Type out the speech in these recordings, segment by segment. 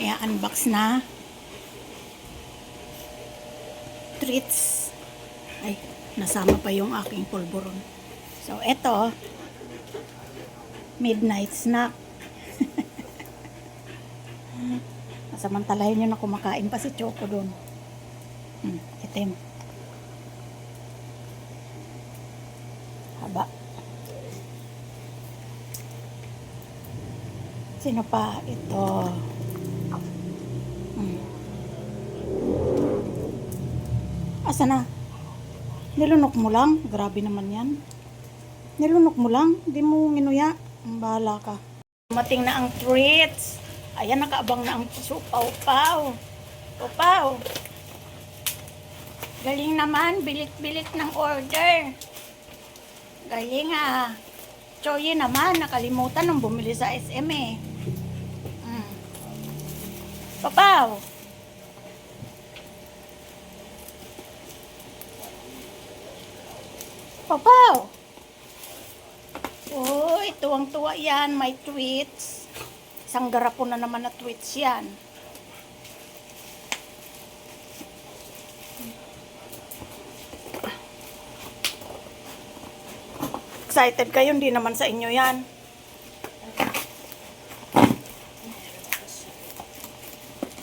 i-unbox na treats. Ay, nasama pa yung aking pulburon. So, eto, midnight snack. Samantalahin nyo na kumakain pa si Choco doon. Itim. Haba. Sino pa? Ito. Asa na? Nilunok mo lang? Grabe naman yan. Nilunok mo lang? Hindi mo minuya? Bahala ka. Dumating na ang treats. Ayan, nakaabang na ang Pau-Pau. Pau-Pau. Galing naman. Bilit-bilit ng order. Galing ah. Choye naman. Nakalimutan nung bumili sa SM eh. Pau-Pau. Pau-Pau. Uy, tuwang-tuwa yan. May treats. Isang garapon na naman na tweets yan. Excited kayo? Hindi naman sa inyo yan.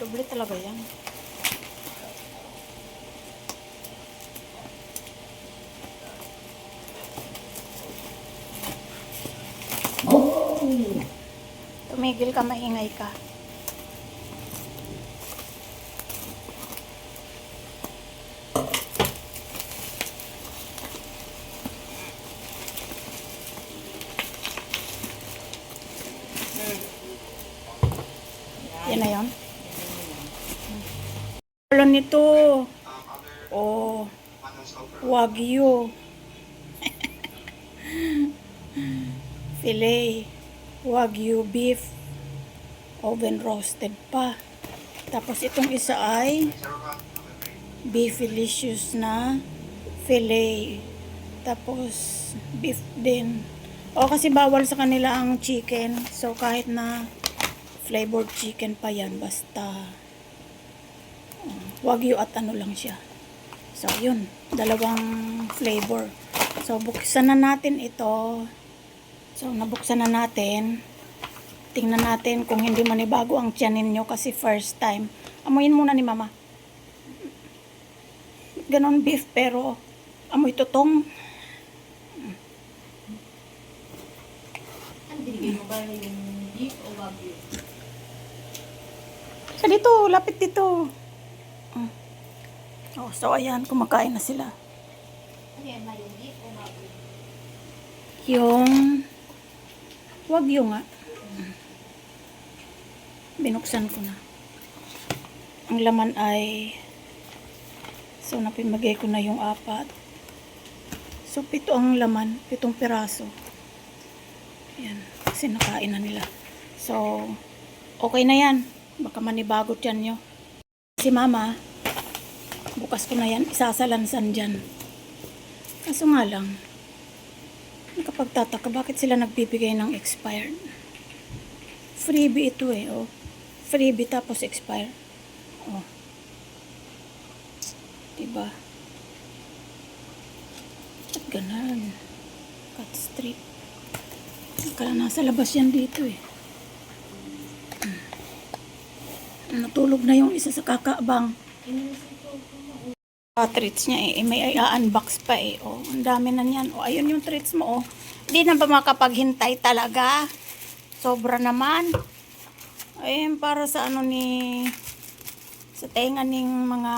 Doble talaga yan. Tumigil ka, maingay ka. Yan na yun. Wala nito. Oh, Wagyu. Filet. Wagyu beef. Oven roasted pa. Tapos itong isa ay beef delicious na filet. Tapos beef din. O kasi bawal sa kanila ang chicken. So kahit na flavored chicken pa yan. Basta Wagyu at ano lang siya. So yun. Dalawang flavor. So buksan na natin ito. So, nabuksan na natin. Tingnan natin kung hindi manibago ang tiyanin nyo kasi first time. Amuyin muna ni Mama. Ganon beef pero amoy tutong. Ano binigay mo ba yung beef o wagyu? Sa dito, lapit dito. Oh, so ayan, kumakain na sila. Ano yan ba yung beef o wagyu? Yung Wagyu nga. Binuksan ko na. Ang laman ay so napimagay ko na yung 4. So 7 ang laman, 7 piraso. Yan, kasi nakain na nila. So okay na yan. Baka manibagot yan nyo. Si Mama, bukas ko na yan, isasalansan dyan. Kaso nga lang, nakapagtataka, bakit sila nagbibigay ng expired? Freebie ito eh, oh. Freebie tapos expired. Oh. Diba? At ganun. Cut strip. Kaya nasa labas yan dito eh. Natulog na yung isa sa kakaabang. Treats niya eh. May i-unbox pa eh. Oh, ang dami na niyan. Oh, ayun yung treats mo oh. Hindi na ba makapaghintay talaga? Sobra naman. Ayun para sa ano ni sa tenga ng mga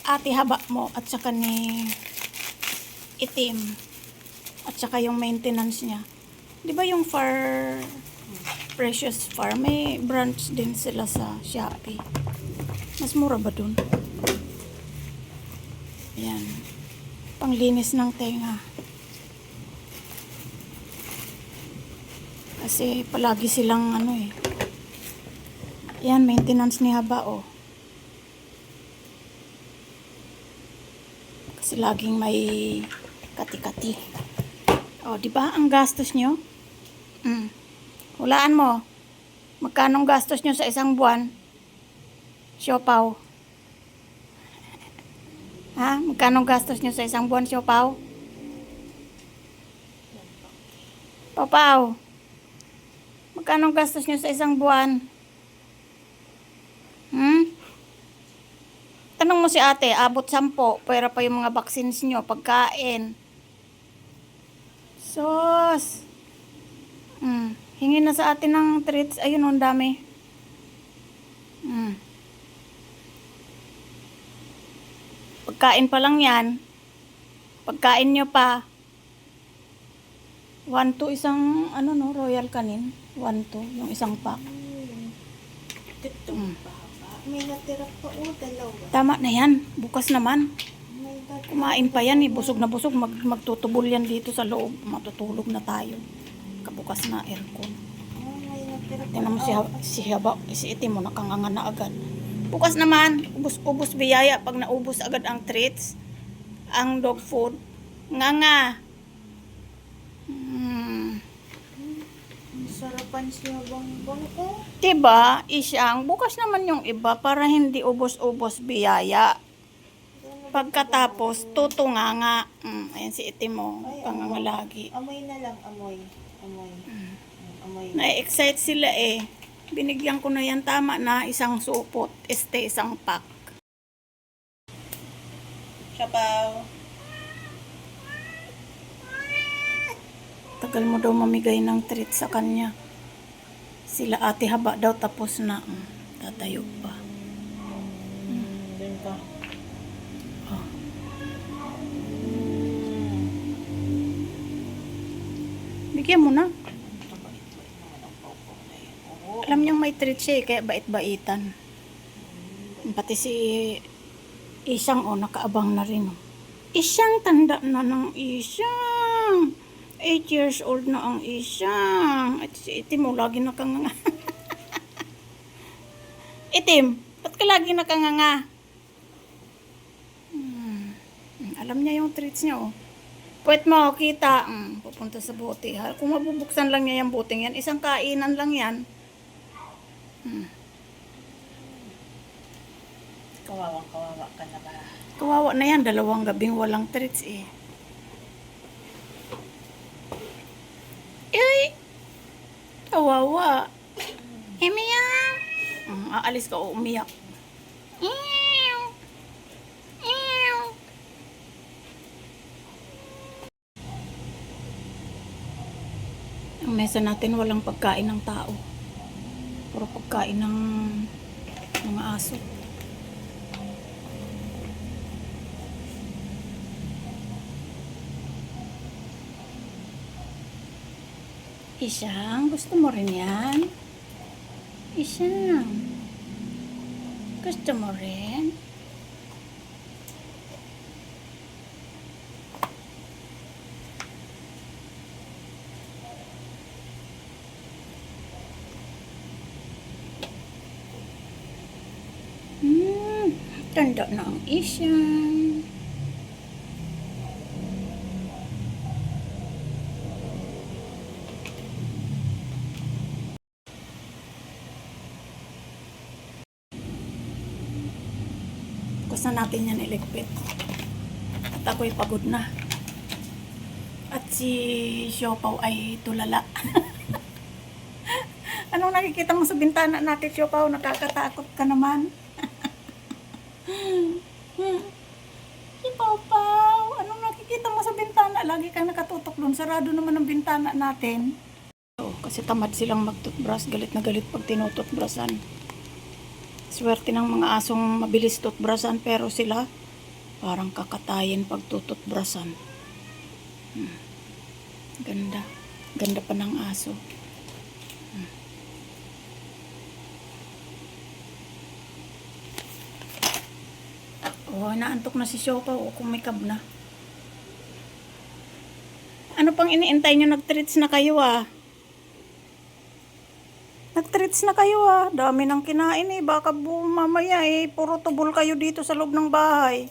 ate haba mo at saka ni itim. At saka yung maintenance niya. 'Di ba yung Precious Farm may branch din sila sa Shopee. Mas mura ba dun? Ayan. Panglinis ng tenga. Kasi palagi silang ano eh. Ayan, maintenance ni haba oh. Kasi laging may kati-kati. Oh, di ba ang gastos nyo? Hulaan mo. Magkano gastos nyo sa isang buwan? Siopaw. Ha? Magkano gastos nyo sa isang buwan, siopaw? Papaw. Magkano gastos nyo sa isang buwan? Tanong mo si ate, abot 10, pera pa yung mga vaccines nyo, pagkain. Sos. Hingi na sa atin ng treats. Ayun, ang dami. Pagkain pa lang yan. Pagkain nyo pa. 1 to isang, Royal Canin. 1 to, yung isang pack. May natira pa o dalawa. Tama na yan. Bukas naman. May natira. Kumain pa yan eh. Busog na busog. Magtutubol yan dito sa loob. Matutulog na tayo. Kabukas na aircon. May natira pa. Tingnan mo si Haba. Si Itim mo nakanganga na agad. Bukas naman. Ubus biyaya. Pag naubos agad ang treats. Ang dog food. Nganga. Sarapan siya bang ko. Diba? Isyang. Bukas naman yung iba para hindi ubos-ubos biyaya. Pagkatapos, tutunganga. Ayan si Itim mo. Panganga lagi. Amoy na lang, amoy. Amoy. Na-excite sila eh. Binigyan ko na yan. Tama na. Isang supot. Isang pack. Siopaw. Tagal mo daw mamigay ng treat sa kanya. Sila ate Haba daw tapos na. Tatayo pa. Doon ka. Oh. Bigyan mo na. Alam niyang may treat siya eh, kaya bait-baitan. Pati si Isyang nakaabang na rin. Isyang, tanda na ng Isyang. 8 years old na ang Isyang. At si Itim mo, lagi nakanganga. Itim, ba't ka lagi nakanganga? Alam niya yung treats niya, oh. Pwet mo, kita. Pupunta sa bote. Kung mabubuksan lang niya yung boteng yan, isang kainan lang yan. Kawawa ka na ba? Kawawa na yan, 2 gabing walang treats eh. Ay! Kawawa. Umiyak. Aalis ka o umiyak. Ew! Ew! Ang mesa natin walang pagkain ng tao. Puro pagkain ng mga aso. Isyang, gusto mo rin yan? Isyang, gusto mo rin? Tanda na ang Isyang. Bukas na natin yan iligpit. At ako'y pagod na. At si Siopaw ay tulala. Anong nakikita mo sa bintana natin, Siopaw? Nakakatakot ka naman. Si Pawpaw, anong nakikita mo sa bintana? Lagi kang nakatutok doon. Sarado naman ang bintana natin. Kasi tamad silang mag-toothbrush. Galit na galit pag tinututbrushan. Swerte ng mga asong mabilis toothbrushan, pero sila parang kakatayin pag tututbrushan. Ganda. Ganda pa ng aso. Naantok na si Siopaw. Kumikab na. Ano pang iniintay nyo? Nag-treats na kayo Nag-treats na kayo Dami ng kinain Baka mamaya puro tubol kayo dito sa loob ng bahay.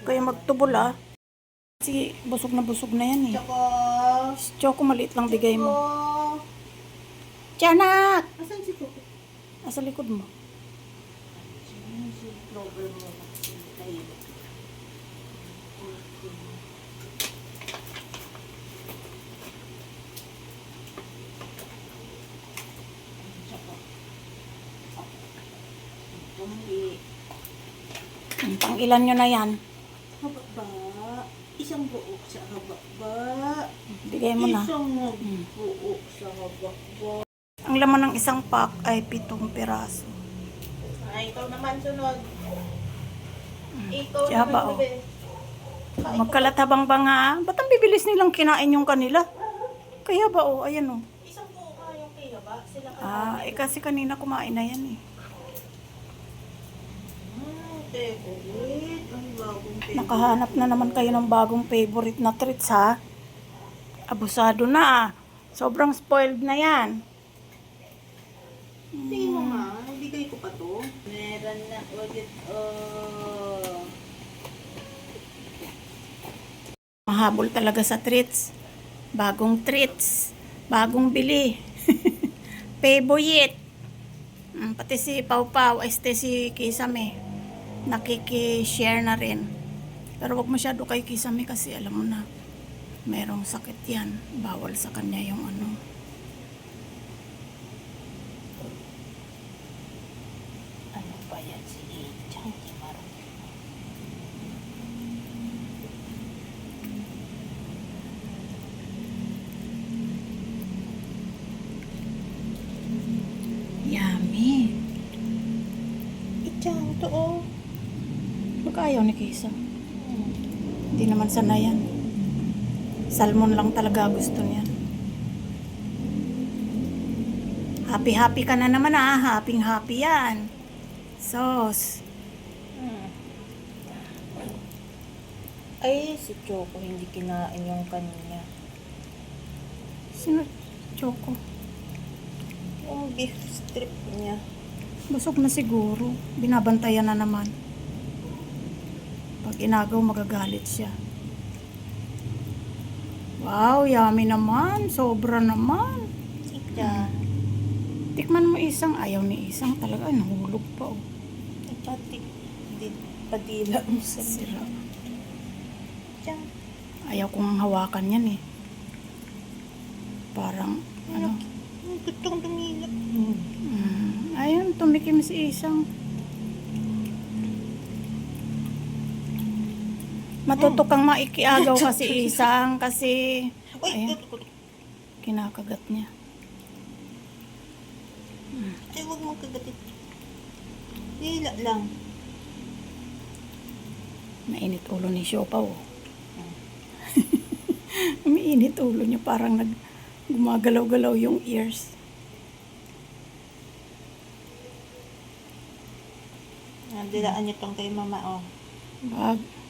Kaya magtubol Kasi busog na yan Choco. Choco, maliit lang bigay mo. Choco. Tiyanak! Asan si Coco? Nasa likod mo. Si Clover mo. Tahimik. Pang ilan nyo na yan? Haba ba? Isang buo sa haba ba? Bigay mo na. Isang buo sa haba ba? Ang laman ng isang pack ay 7 piraso. Ay, ikaw naman sunod. Ikaw Tiyaba, naman, oh. bebe. Magkalat habang ba nga? Ba't ang bibilis nilang kinain yung kanila? Kaya ba, oh, ayan, oh. Isang buo ka yung kaya ba? Sila ka Kasi kanina kumain na yan, eh. Teko, wait. Ang bagong favorite. Nakahanap na naman kayo ng bagong favorite na treats, ha? Abusado na, ah. Sobrang spoiled na yan. Tingin mo nga, bigay ko pa to. Meron na ulit, Mahabol talaga sa treats. Bagong treats. Bagong bili. Favorite. Pati si Pau Pau, si Kisame. Nakiki-share na rin. Pero wag masyado kay Kisame kasi alam mo na, merong sakit yan. Bawal sa kanya yung ano. ano ba yan si Ejang? Yummy. Ejang, ito oh. Baka ayaw ni Kisa. Hindi naman sanayan. Salmon lang talaga gusto niya. Happy-happy ka na naman, ah. Happy-happy yan. Sos. Ay, si Choco hindi kinain yung kanina. Sino? Choco. Yung beef strip niya. Busog na siguro. Binabantayan na naman. Pag inagaw, magagalit siya. Wow, yummy naman. Sobra naman. Ejang. Tikman mo isang. Ayaw ni isang talaga. Ay, nahulog pa, oh. Pati, di padila mo sa Sira. Ejang. Ayaw kong hawakan yan, eh. Parang, ano. Ang gustong dumila. Ayun, tumikim si isang. Matutok kang maikiagaw kasi isang kasi Ay, ayun, kinakagat niya. ay, huwag mong kagatin. Dila lang. Mainit ulo ni Siopaw. Umiinit ulo niya, parang gumagalaw-galaw yung ears. Dilaan niyo tong kay mama, oh. Wag.